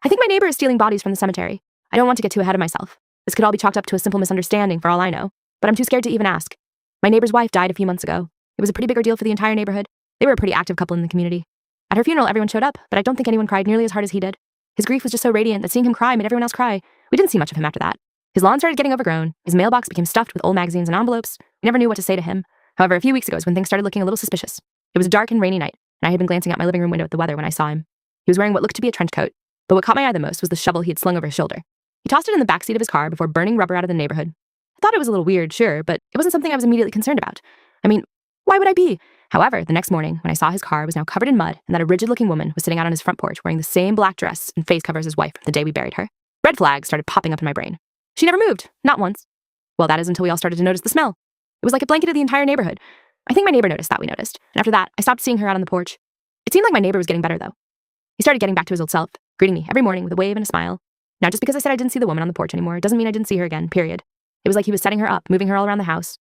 I think my neighbor is stealing bodies from the cemetery. I don't want to get too ahead of myself. This could all be chalked up to a simple misunderstanding for all I know, but I'm too scared to even ask. My neighbor's wife died a few months ago. It was a pretty big ordeal for the entire neighborhood. They were a pretty active couple in the community. At her funeral, everyone showed up, but I don't think anyone cried nearly as hard as he did. His grief was just so radiant that seeing him cry made everyone else cry. We didn't see much of him after that. His lawn started getting overgrown. His mailbox became stuffed with old magazines and envelopes. We never knew what to say to him. However, a few weeks ago is when things started looking a little suspicious. It was a dark and rainy night, and I had been glancing out my living room window at the weather when I saw him. He was wearing what looked to be a trench coat, but what caught my eye the most was the shovel he had slung over his shoulder. He tossed it in the backseat of his car before burning rubber out of the neighborhood. I thought it was a little weird, sure, but it wasn't something I was immediately concerned about. I mean, why would I be? However, the next morning, when I saw his car was now covered in mud and that a rigid-looking woman was sitting out on his front porch wearing the same black dress and face cover as his wife from the day we buried her, red flags started popping up in my brain. She never moved, not once. Well, that is until we all started to notice the smell. It was like it blanketed the entire neighborhood. I think my neighbor noticed that we noticed, and after that, I stopped seeing her out on the porch. It seemed like my neighbor was getting better, though. He started getting back to his old self, greeting me every morning with a wave and a smile. Now, just because I said I didn't see the woman on the porch anymore doesn't mean I didn't see her again, period. It was like he was setting her up, moving her all around the house.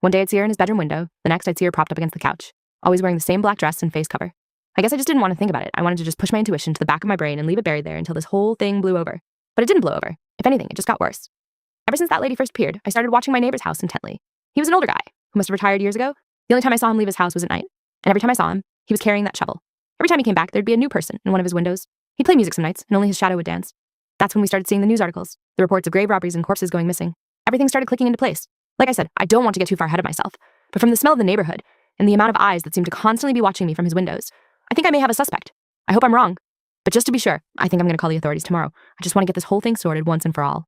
One day I'd see her in his bedroom window, the next I'd see her propped up against the couch, always wearing the same black dress and face cover. I guess I just didn't want to think about it. I wanted to just push my intuition to the back of my brain and leave it buried there until this whole thing blew over. But it didn't blow over. If anything, it just got worse. Ever since that lady first appeared, I started watching my neighbor's house intently. He was an older guy, who must have retired years ago. The only time I saw him leave his house was at night, and every time I saw him, he was carrying that shovel. Every time he came back, there'd be a new person in one of his windows. He'd play music some nights, and only his shadow would dance. That's when we started seeing the news articles, the reports of grave robberies and corpses going missing. Everything started clicking into place. Like I said, I don't want to get too far ahead of myself, but from the smell of the neighborhood, and the amount of eyes that seemed to constantly be watching me from his windows, I think I may have a suspect. I hope I'm wrong. But just to be sure, I think I'm going to call the authorities tomorrow. I just want to get this whole thing sorted once and for all.